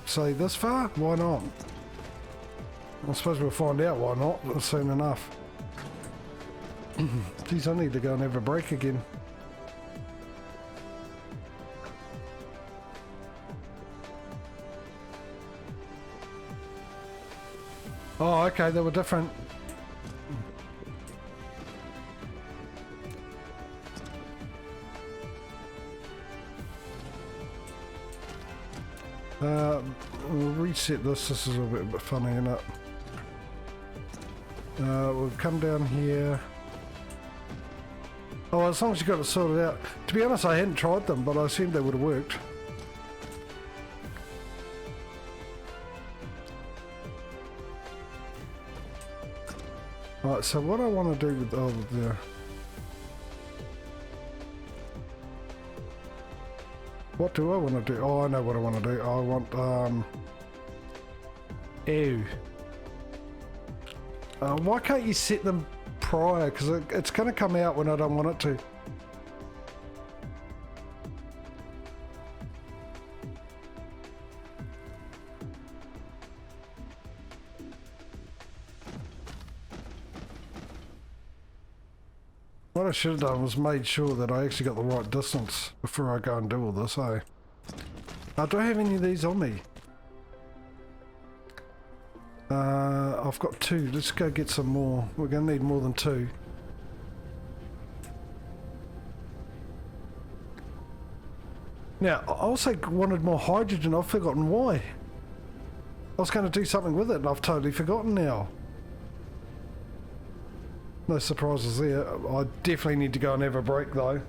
say this far? Why not? I suppose we'll find out why not soon enough. Geez, I need to go and have a break again. Oh, okay, they were different. We'll reset this. This is a bit funny, isn't it? We'll come down here. Oh, as long as you got it sorted out. To be honest, I hadn't tried them, but I assumed they would have worked. Right, so what I want to do with the what do I want to do? Oh, I know what I want to do. I want ew. Why can't you set them prior? Because it's going to come out when I don't want it to. What I should have done was made sure that I actually got the right distance before I go and do all this, eh? I don't have any of these on me. I've got 2. Let's go get some more. We're going to need more than 2. Now, I also wanted more hydrogen. I've forgotten why. I was going to do something with it and I've totally forgotten now. No surprises there. I definitely need to go and have a break though.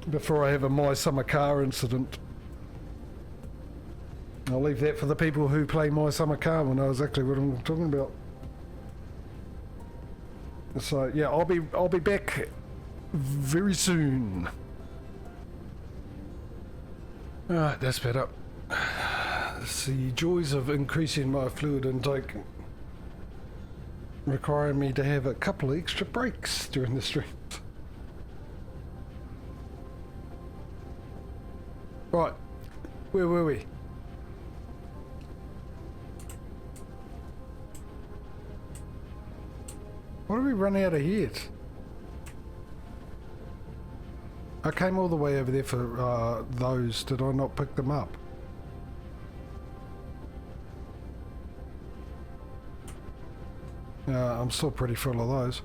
Before I have a My Summer Car incident. I'll leave that for the people who play My Summer Car will know exactly what I'm talking about. So yeah, I'll be back very soon. Alright, that's better. It's the joys of increasing my fluid intake requiring me to have a couple of extra breaks during the stream. Right, where were we? What did we run out of here? I came all the way over there for those. Did I not pick them up? I'm still pretty full of those.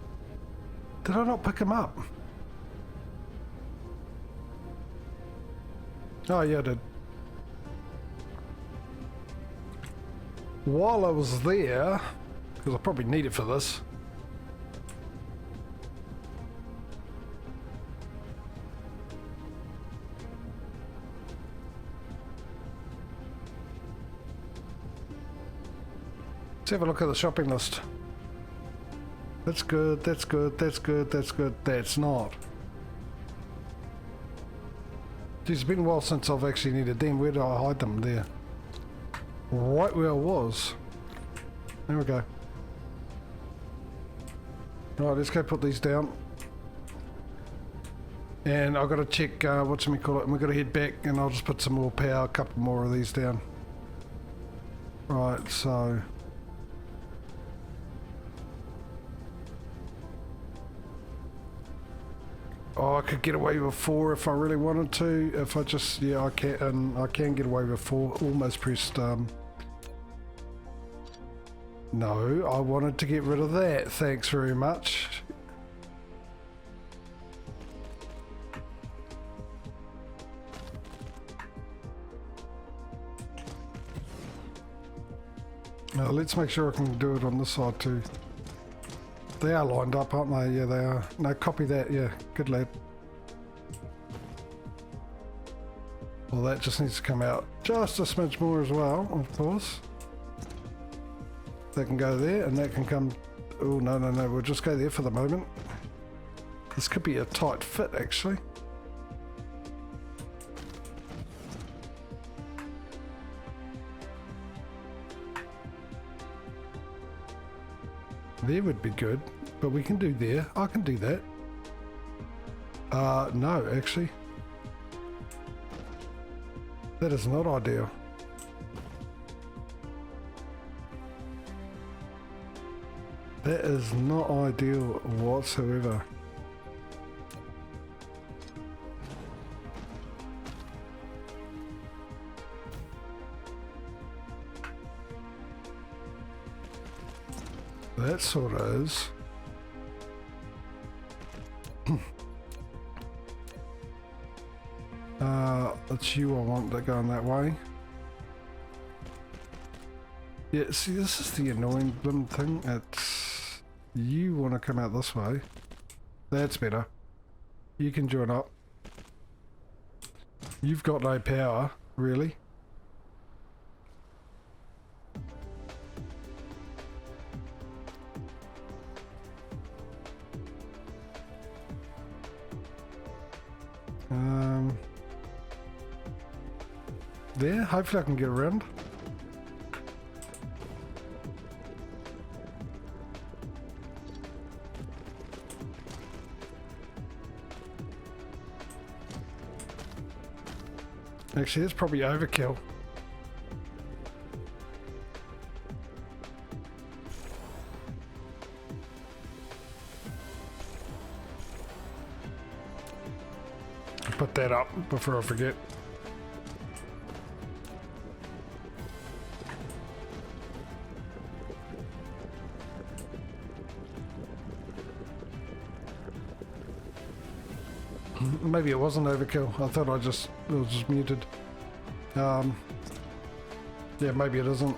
Did I not pick them up? Oh yeah, I did. While I was there, because I probably need it for this. Let's have a look at the shopping list. That's good, that's good, that's good, that's good, that's not. Geez, it's been a while since I've actually needed them. Where did I hide them? There. Right where I was. There we go. Right, let's go put these down. And I've got to check, whatchamacallit, and we've got to head back and I'll just put some more power, a couple more of these down. Right, so... Oh, I could get away with 4 if I really wanted to. If I just, yeah, I can, and I can get away with 4. Almost pressed, No, I wanted to get rid of that. Thanks very much. Now, let's make sure I can do it on this side too. They are lined up, aren't they? Yeah, they are. No, copy that. Yeah, good lad. Well, that just needs to come out just a smidge more as well, of course. That can go there, and that can come... Oh, no, no, no. We'll just go there for the moment. This could be a tight fit, actually. There would be good, but we can do there. I can do that. No, actually. That is not ideal. That is not ideal whatsoever. That sort of is. It's you I want that going that way. Yeah, see, this is the annoying blim thing. It's you want to come out this way. That's better. You can join up. You've got no power, really. There, hopefully I can get around. Actually, that's probably overkill. I'll put that up before I forget. Maybe it wasn't overkill. I thought it was just muted. Yeah, maybe it isn't.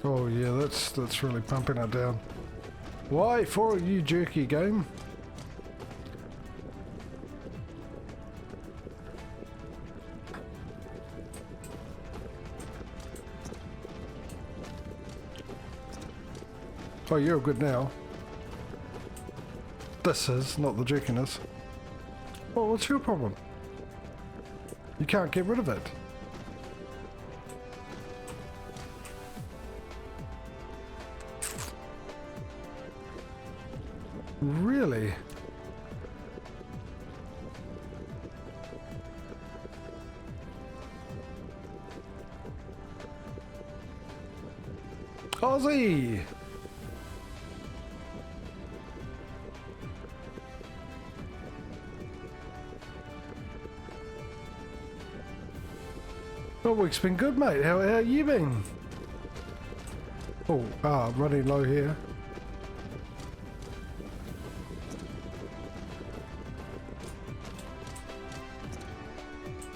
Oh yeah, that's really pumping it down. Why for you jerky game? Oh, you're good now. This is, not the jerkiness. Well, what's your problem? You can't get rid of it. Really? Ozzy! Well, week's been good, mate. How you been? Oh, running low here.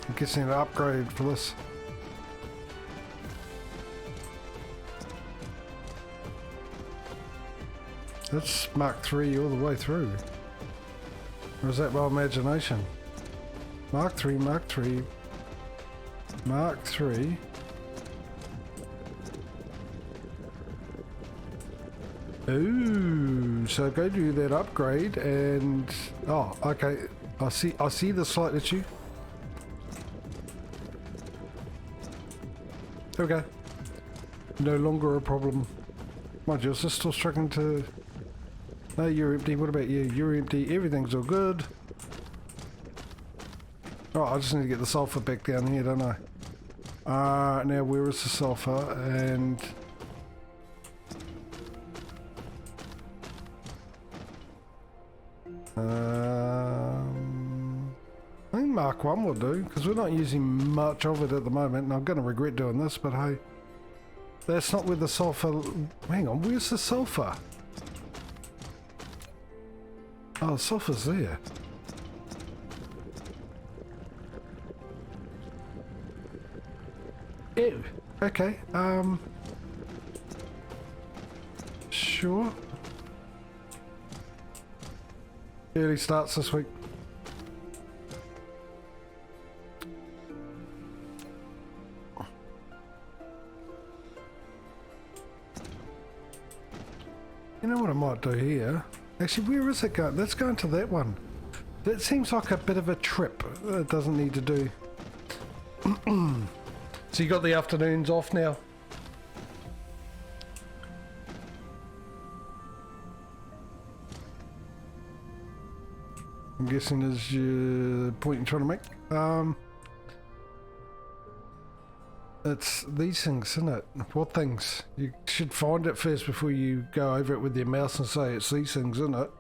I'm guessing an upgrade for this. That's Mark 3 all the way through. Or is that my imagination? Mark 3, Mark 3. Mark 3. Ooh, so go do that upgrade and oh, okay. I see the slight issue. Okay. No longer a problem. Mind you, is this still struggling to... No, you're empty. What about you? You're empty. Everything's all good. Oh, I just need to get the sulfur back down here, don't I? Now where is the sulfur? And... I think Mark 1 will do, because we're not using much of it at the moment, and I'm going to regret doing this, but hey. That's not where the sulfur... Hang on, where's the sulfur? Oh, the sulfur's there. Ew. Okay, sure. Early starts this week. You know what I might do here? Actually, where is it going? Let's go into that one. That seems like a bit of a trip. It doesn't need to do. So you got the afternoons off now? I'm guessing is your point you're trying to make. It's these things, isn't it? What things? You should find it first before you go over it with your mouse and say it's these things, isn't it?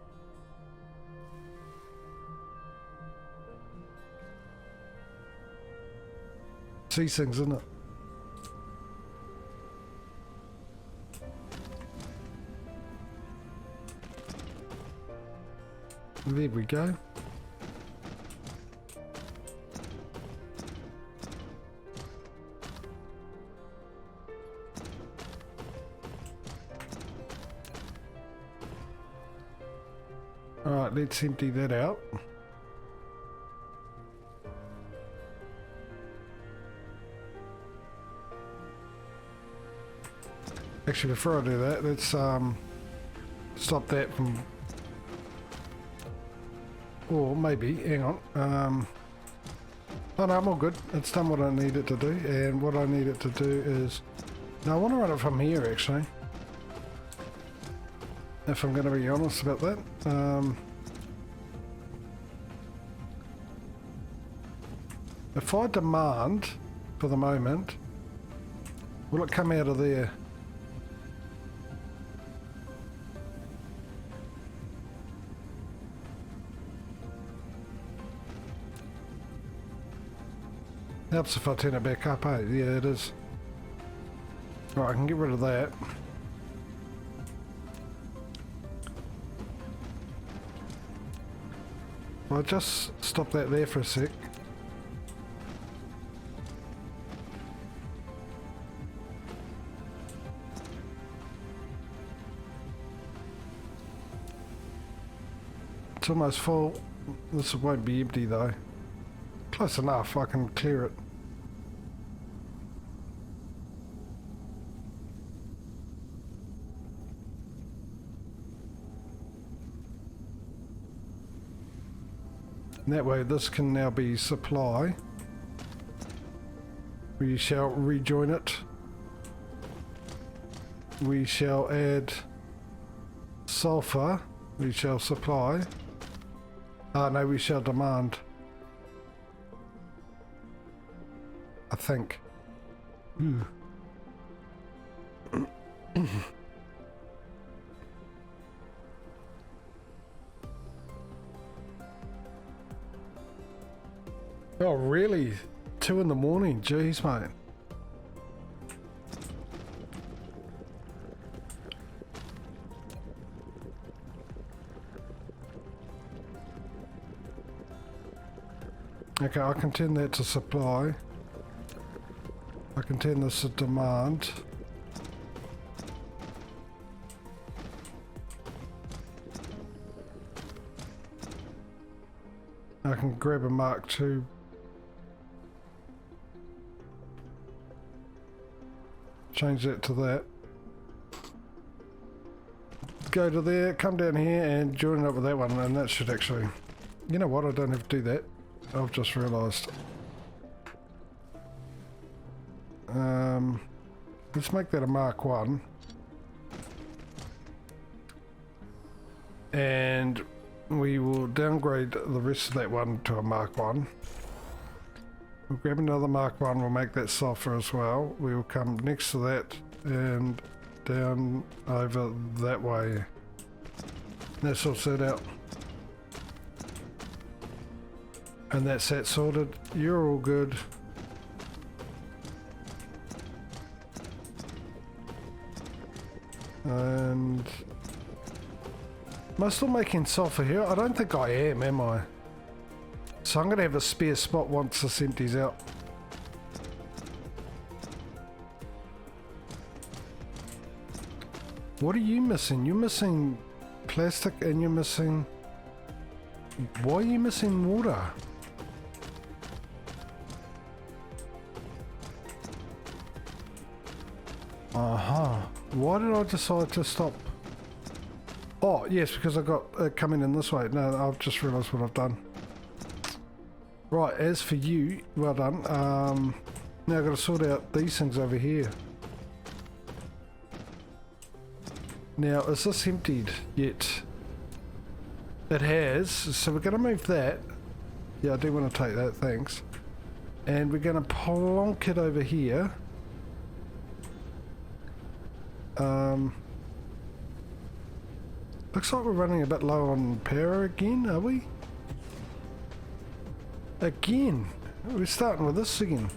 It's these things, isn't it? There we go. Alright, let's empty that out. Actually, before I do that, let's stop that from... Or maybe, hang on. Oh no, I'm all good. It's done what I need it to do, and what I need it to do is... No, I want to run it from here, actually. If I'm going to be honest about that. If I demand, for the moment, will it come out of there? Helps if I turn it back up, eh? Yeah, it is. Right, I can get rid of that. I'll just stop that there for a sec. It's almost full. This won't be empty though. Close enough, I can clear it. And that way this can now be supply. We shall rejoin it. We shall add sulfur. We shall supply. No, we shall demand. I think. Ooh. Oh really? 2 in the morning? Jeez, mate. Okay, I can turn that to supply. I can turn this to demand. I can grab a Mark II. Change that to that. Go to there, come down here and join it up with that one, and that should actually... You know what, I don't have to do that. I've just realised. Let's make that a Mark 1. And we will downgrade the rest of that one to a Mark 1. We'll grab another Mark 1, we'll make that sulfur as well. We will come next to that and down over that way. That's all set out. And that's that sorted. You're all good. And... Am I still making sulfur here? I don't think I am I? So I'm going to have a spare spot once this empties out. What are you missing? You're missing plastic and you're missing... Why are you missing water? Why did I decide to stop? Oh, yes, because I got it coming in this way. No, I've just realised what I've done. Right, as for you, well done. Now I've got to sort out these things over here. Now, is this emptied yet? It has, so we're going to move that. Yeah, I do want to take that, thanks. And we're going to plonk it over here. Looks like we're running a bit low on power again, are we? Again? We're starting with this again.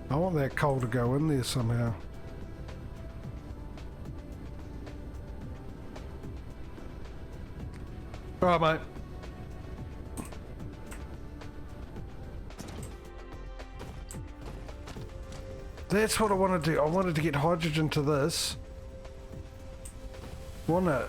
I want that coal to go in there somehow. Alright, mate. That's what I want to do. I wanted to get hydrogen to this. Want it?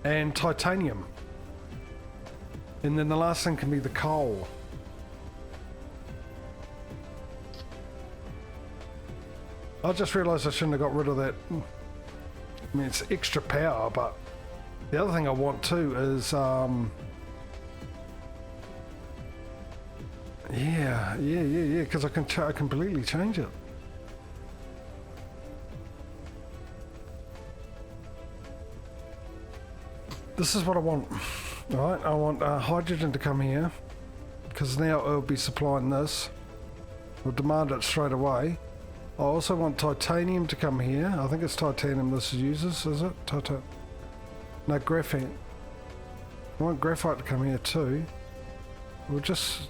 And titanium. And then the last thing can be the coal. I just realised I shouldn't have got rid of that. I mean, it's extra power, but the other thing I want too is, yeah, because I can completely change it. This is what I want. Alright, I want hydrogen to come here, because now it'll be supplying this. We'll demand it straight away. I also want titanium to come here. I think it's titanium this uses, is it? No, graphite. I want graphite to come here too. We'll just...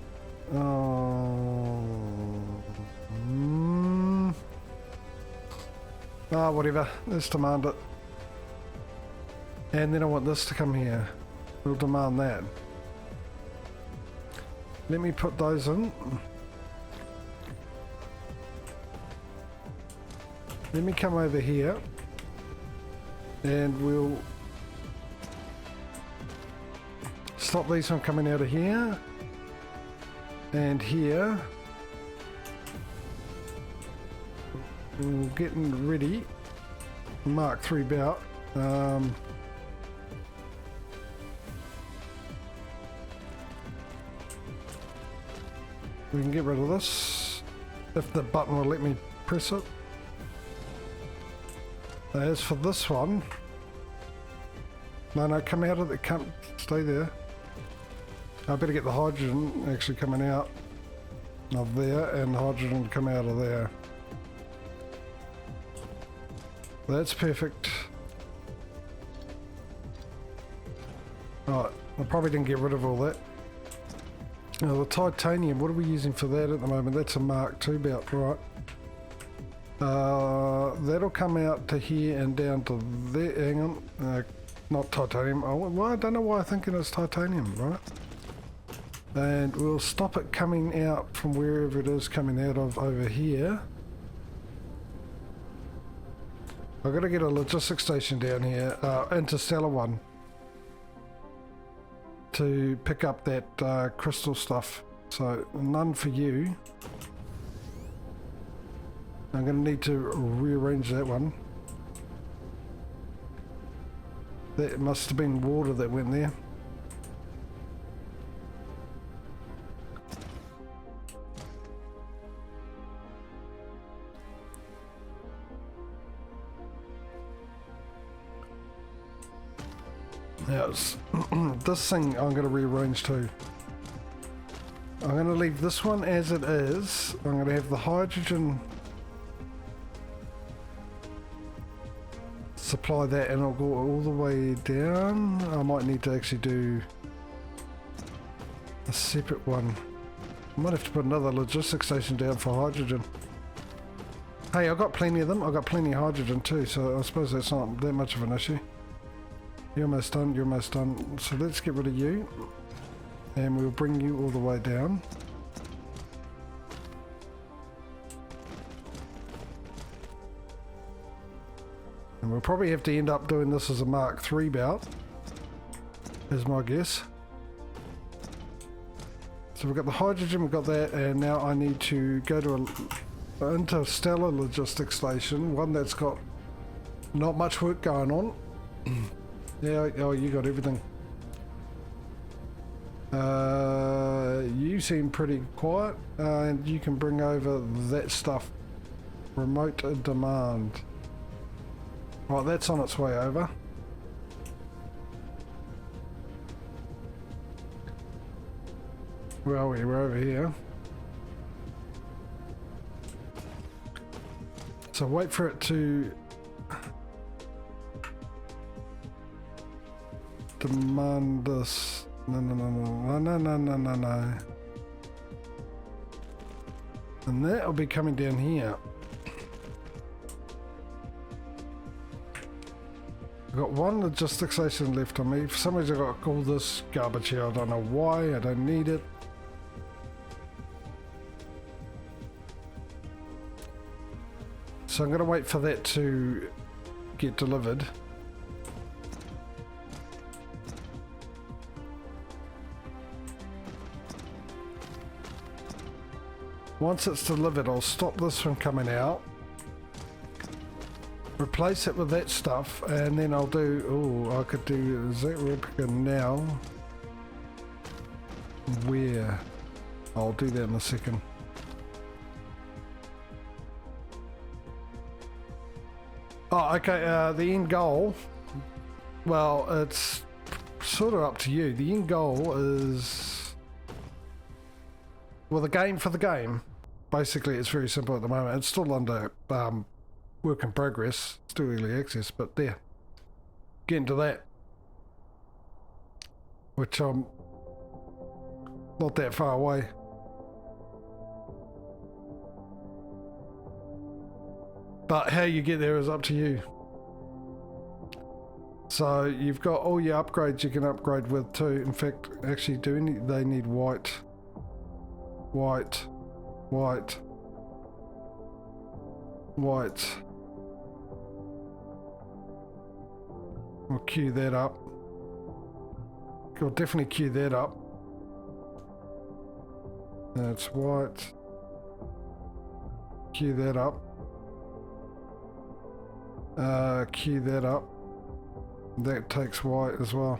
whatever. Let's demand it. And then I want this to come here. We'll demand that. Let me put those in. Let me come over here. And we'll stop these from coming out of here. And here. We're getting ready. Mark 3 bout. We can get rid of this if the button will let me press it. As for this one, no, come out of it, come stay there. I better get the hydrogen actually coming out of there and the hydrogen come out of there. That's perfect. Right, I probably didn't get rid of all that. Now the titanium, what are we using for that at the moment? That's a Mark II belt, right? That'll come out to here and down to there. Hang on, not titanium. Well, I don't know why I'm thinking it's titanium, right? And we'll stop it coming out from wherever it is coming out of over here. I've got to get a logistics station down here, interstellar one, to pick up that crystal stuff. So none for you. I'm going to need to rearrange that one. That must have been water that went there. Now this thing I'm going to rearrange too. I'm going to leave this one as it is. I'm going to have the hydrogen supply that, and I'll go all the way down. I might need to actually do a separate one. I might have to put another logistics station down for hydrogen. Hey, I've got plenty of them. I've got plenty of hydrogen too, so I suppose that's not that much of an issue. You're almost done, you're almost done. So let's get rid of you, and we'll bring you all the way down. And we'll probably have to end up doing this as a Mark III bout, is my guess. So we've got the hydrogen, we've got that, and now I need to go to an interstellar logistics station, one that's got not much work going on. Yeah, oh, you got everything. You seem pretty quiet, and you can bring over that stuff. Remote demand. Right, that's on its way over. Where are we? We're over here. So wait for it to demand this. No. And that'll be coming down here. I've got one logistics station left on me. For some reason I've got all this garbage here. I don't know why. I don't need it. So I'm going to wait for that to get delivered. Once it's delivered, I'll stop this from coming out. Replace it with that stuff, and then I'll do... Oh, I could do... Is that replica now? Where? I'll do that in a second. Oh, okay, the end goal, well, it's sort of up to you. The end goal is, well, the game for the game. Basically, it's very simple at the moment. It's still under work in progress, still early access, but there, getting to that, which I'm not that far away. But how you get there is up to you. So you've got all your upgrades you can upgrade with too. In fact, actually they need white. We'll queue that up. We'll definitely queue that up. That's white. Queue that up. Queue that up. That takes white as well.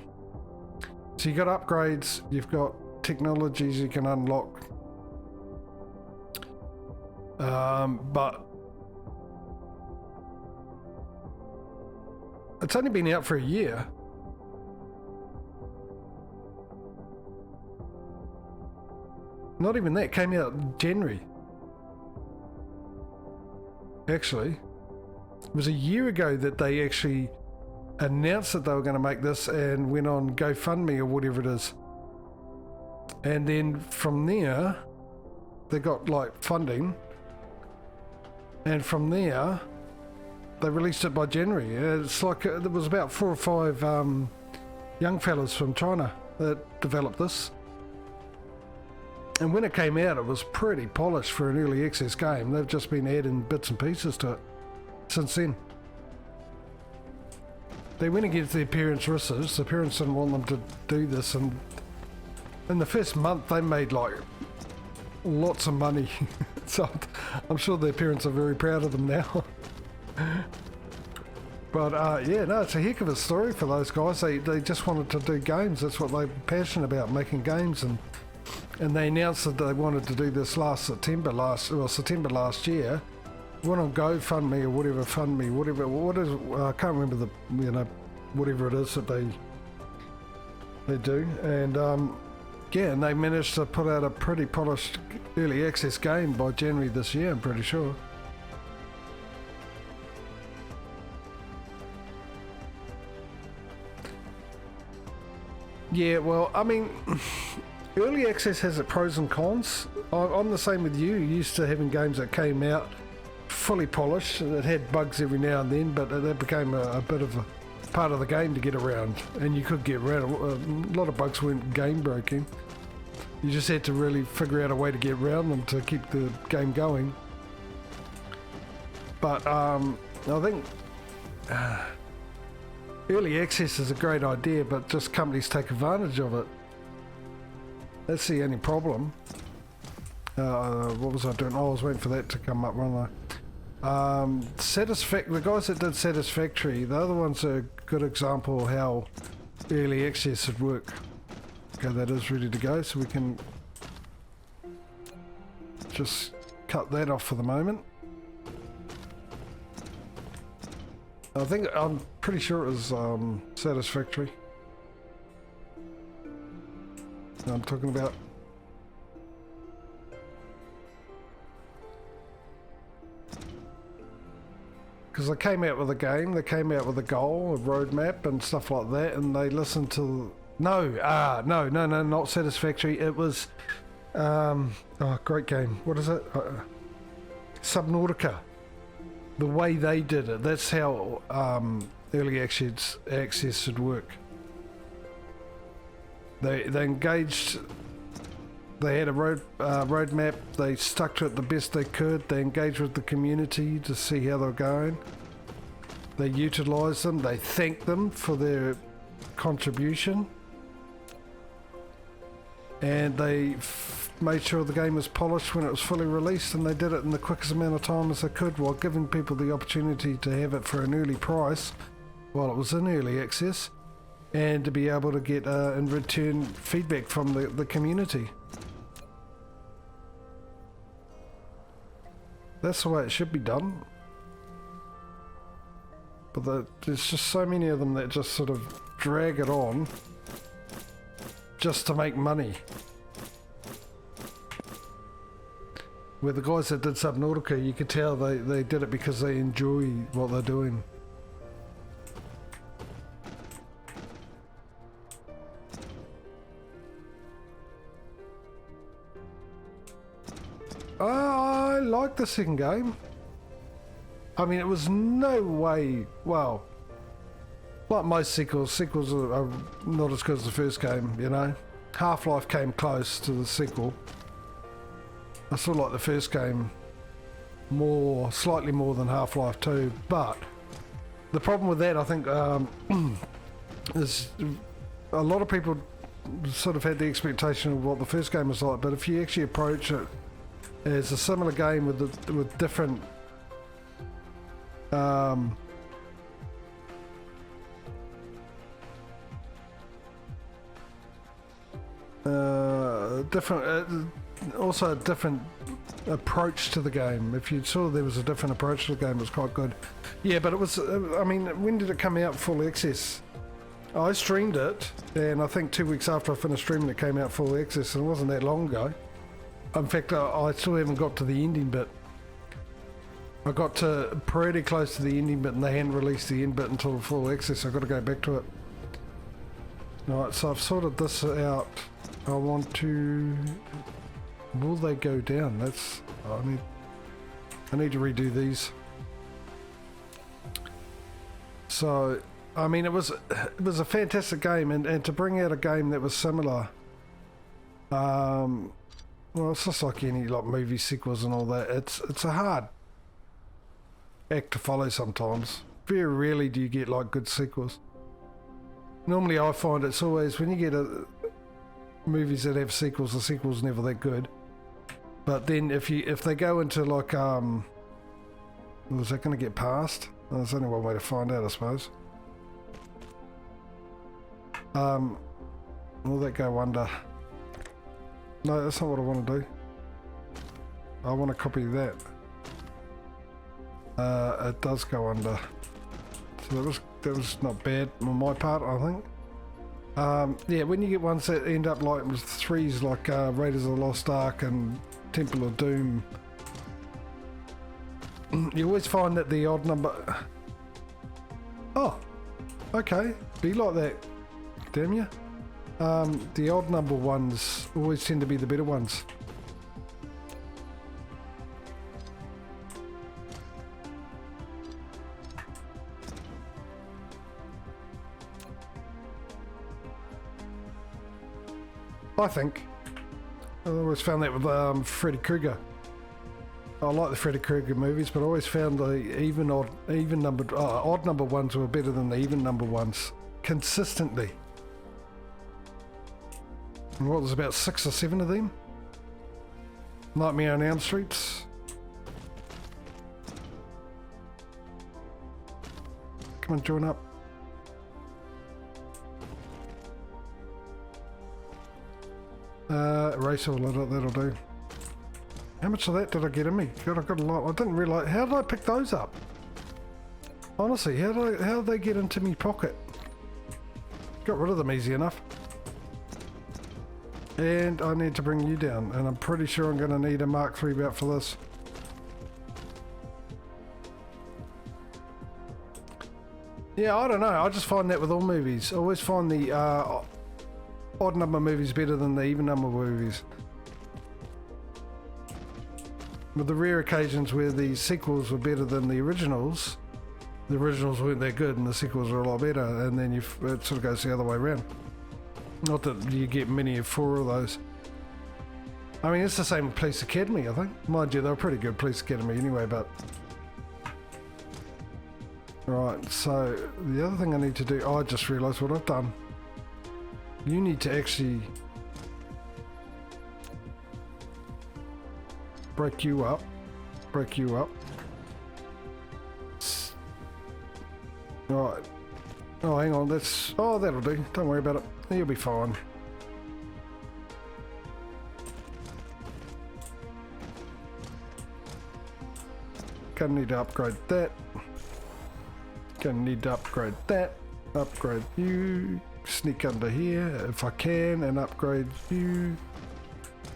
So you got upgrades, you've got technologies you can unlock. But it's only been out for a year. Not even that, came out in January. Actually. It was a year ago that they actually announced that they were going to make this and went on GoFundMe or whatever it is. And then from there, they got like funding. And from there, they released it by January. It's like there was about 4 or 5 young fellas from China that developed this. And when it came out, it was pretty polished for an early access game. They've just been adding bits and pieces to it since then. They went against their parents' wishes. The parents didn't want them to do this, and in the first month they made like lots of money. So I'm sure their parents are very proud of them now. But yeah, no, it's a heck of a story for those guys. They just wanted to do games. That's what they're passionate about, making games. And they announced that they wanted to do this September last year. Went on GoFundMe or whatever, what is, I can't remember the, whatever it is that they do. And yeah, and they managed to put out a pretty polished early access game by January this year, I'm pretty sure. Yeah, well, I mean, early access has its pros and cons. I'm the same with you, used to having games that came out fully polished, that had bugs every now and then, but that became a bit of a part of the game to get around, and you could get around. A lot of bugs weren't game breaking. You just had to really figure out a way to get around them to keep the game going. But I think Early access is a great idea, but just companies take advantage of it. That's the only problem. What was I doing? Oh, I was waiting for that to come up, wasn't I? The guys that did Satisfactory, the other ones are a good example of how early access would work. Okay, that is ready to go, so we can just cut that off for the moment. I'm pretty sure it was Satisfactory. I'm talking about. Because they came out with a game, they came out with a goal, a roadmap and stuff like that, and they listened to... No, not Satisfactory. It was... oh, great game. What is it? Subnautica. The way they did it, that's how early access should work. They engaged... They had a roadmap, they stuck to it the best they could, they engaged with the community to see how they were going. They utilised them, they thanked them for their contribution. And they made sure the game was polished when it was fully released, and they did it in the quickest amount of time as they could while giving people the opportunity to have it for an early price while it was in early access, and to be able to get in return feedback from the community. That's the way it should be done. But there's just so many of them that just sort of drag it on just to make money. Where the guys that did Subnautica, you could tell they did it because they enjoy what they're doing. I like the second game. I mean, it was no way... Well, like most sequels are not as good as the first game, you know. Half-Life came close to the sequel. I still like the first game slightly more than Half-Life 2, but the problem with that, I think, is a lot of people sort of had the expectation of what the first game was like, but if you actually approach it as a similar game with different also a different approach to the game. If you saw there was a different approach to the game, it was quite good. Yeah, but it was, I mean, when did it come out full access? I streamed it, and I think 2 weeks after I finished streaming it came out full access, and it wasn't that long ago. In fact, I still haven't got to the ending bit. I got to pretty close to the ending bit, and they hadn't released the end bit until full access. I've got to go back to it. Alright, so I've sorted this out. I want to... Will they go down? That's... I need to redo these. So, I mean, it was a fantastic game, and to bring out a game that was similar... well, it's just like any movie sequels and all that. It's a hard act to follow sometimes. Very rarely do you get good sequels. Normally I find it's always when you get movies that have sequels, the sequel's never that good. But then if they go into was that going to get passed? Well, there's only one way to find out, I suppose. Will that go under? No, that's not what I want to do. I want to copy that. It does go under. So that was not bad on my part, I think. Yeah, when you get ones that end up with threes like Raiders of the Lost Ark and Temple of Doom, you always find that the odd number... Oh, okay, be like that, damn you. The odd number ones always tend to be the better ones. I think. I always found that with Freddy Krueger. I like the Freddy Krueger movies, but I always found the odd number ones were better than the even number ones consistently. And what, there's about 6 or 7 of them? Nightmare on Elm Streets. Come on, join up. Erase all of it, that'll do. How much of that did I get in me? God, I got a lot. I didn't realise. How did I pick those up? Honestly, how did they get into me pocket? Got rid of them easy enough. And I need to bring you down, and I'm pretty sure I'm going to need a Mark III belt for this. Yeah, I don't know. I just find that with all movies. I always find the odd number movies better than the even number movies. With the rare occasions where the sequels were better than the originals weren't that good and the sequels were a lot better, and then it sort of goes the other way around. Not that you get many of 4 of those. I mean, it's the same with Police Academy, I think. Mind you, they were pretty good, Police Academy anyway, but... Right, so the other thing I need to do... I just realised what I've done. You need to actually... break you up. Right. Oh, hang on, that's... Oh, that'll do. Don't worry about it. You'll be fine. Gonna need to upgrade that. Gonna need to upgrade that. Upgrade you. Sneak under here if I can and upgrade you.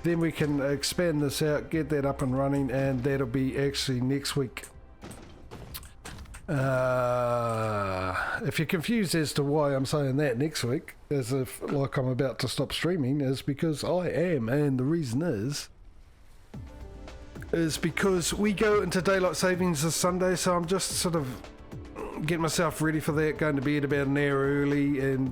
Then we can expand this out, get that up and running, and that'll be actually next week. If you're confused as to why I'm saying that next week, as if like I'm about to stop streaming, is because I am, and the reason is because we go into daylight savings this Sunday, so I'm just sort of getting myself ready for that, going to bed about an hour early and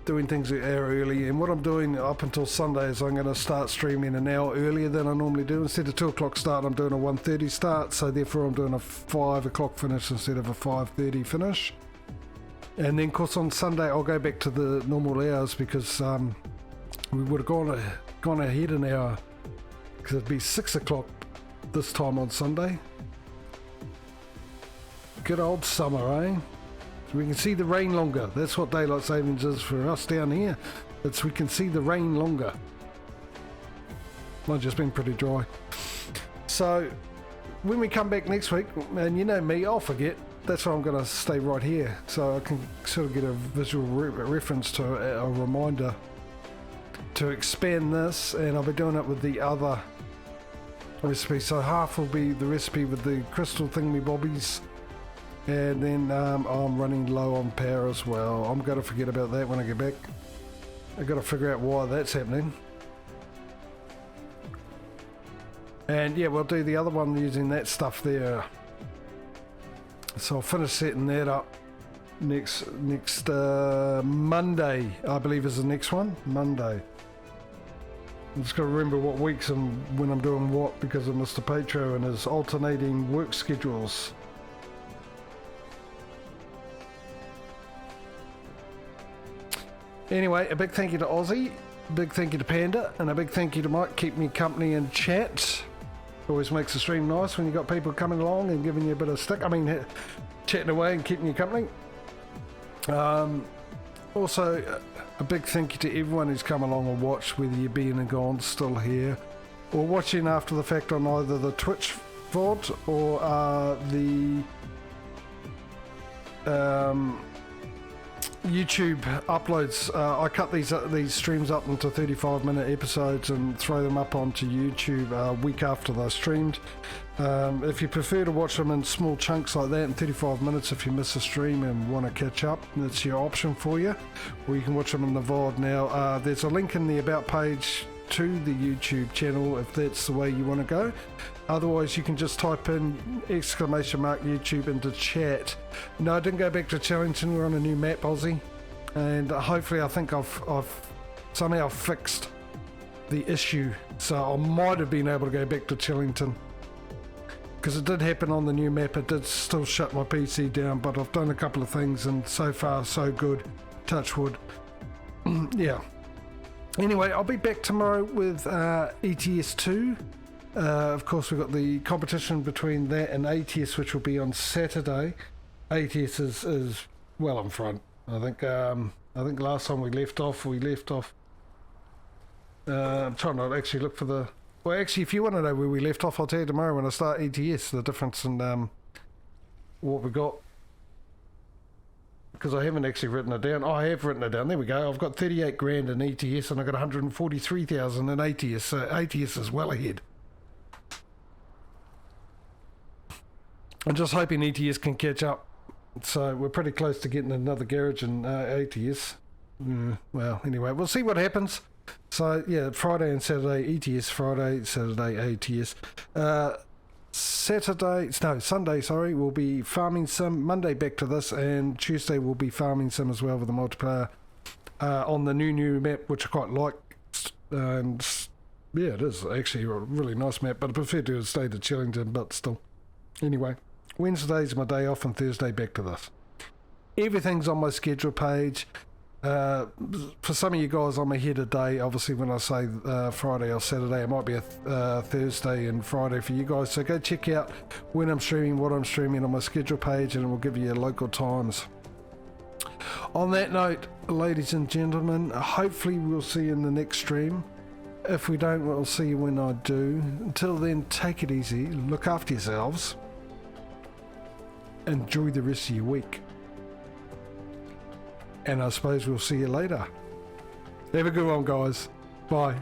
doing things an hour early. And what I'm doing up until Sunday is I'm going to start streaming an hour earlier than I normally do. Instead of 2 o'clock start, I'm doing a 1:30 start, so therefore I'm doing a 5 o'clock finish instead of a 5:30 finish. And then of course on Sunday I'll go back to the normal hours, because we would have gone ahead an hour, because it'd be 6 o'clock this time on Sunday. Good old summer, eh? So we can see the rain longer. That's what daylight savings is for us down here. It's we can see the rain longer. Mine's just been pretty dry. So when we come back next week, and you know me, I'll forget. That's why I'm going to stay right here, so I can sort of get a visual reference to a reminder to expand this, and I'll be doing it with the other recipe. So half will be the recipe with the crystal thingy-bobbies. And then I'm running low on power as well. I'm going to forget about that when I get back. I've got to figure out why that's happening. And yeah, we'll do the other one using that stuff there. So I'll finish setting that up next Monday, I believe is the next one. Monday. I'm just got to remember what weeks and when I'm doing what, because of Mr. Patro and his alternating work schedules. Anyway, a big thank you to Aussie, a big thank you to Panda, and a big thank you to Mike, keep me company in chat. Always makes the stream nice when you got people coming along and giving you a bit of stick. I mean, chatting away and keeping you company. Also, a big thank you to everyone who's come along and watched, whether you're being and gone, still here, or watching after the fact on either the Twitch VOD or the YouTube uploads. I cut these streams up into 35-minute episodes and throw them up onto YouTube a week after they're streamed. If you prefer to watch them in small chunks like that in 35 minutes, if you miss a stream and want to catch up, that's your option for you. Or you can watch them in the VOD. Now, there's a link in the About page to the YouTube channel if that's the way you want to go. Otherwise, you can just type in !YouTube into chat. No, I didn't go back to Chellington. We're on a new map, Aussie, and hopefully I think I've somehow fixed the issue, so I might have been able to go back to Chellington because it did happen on the new map. It did still shut my PC down, but I've done a couple of things and so far so good, touch wood. Yeah, anyway, I'll be back tomorrow with ETS2. Of course, we've got the competition between that and ATS, which will be on Saturday. ATS is well in front. I think last time we left off. I'm trying to actually look for the. Well, actually, if you want to know where we left off, I'll tell you tomorrow when I start ETS. The difference in what we got, because I haven't actually written it down. Oh, I have written it down. There we go. I've got 38 grand in ETS and I've got 143,000 in ATS. So ATS is well ahead. I'm just hoping ETS can catch up. So we're pretty close to getting another garage in ATS. Well, anyway, we'll see what happens. So yeah, Friday and Saturday ETS, Friday, Saturday ATS. Sunday, sorry, we'll be farming sim. Monday back to this, and Tuesday we'll be farming sim as well with the multiplayer on the new map, which I quite like. And yeah, it is actually a really nice map, but I prefer to stay to Chillington, but still. Anyway, Wednesday's my day off and Thursday back to this. Everything's on my schedule page. For some of you guys, I'm ahead a day. Obviously, when I say Friday or Saturday, it might be a Thursday and Friday for you guys. So go check out when I'm streaming, what I'm streaming on my schedule page, and it will give you local times. On that note, ladies and gentlemen, hopefully we'll see you in the next stream. If we don't, we'll see you when I do. Until then, take it easy, look after yourselves, enjoy the rest of your week. And I suppose we'll see you later. Have a good one, guys. Bye.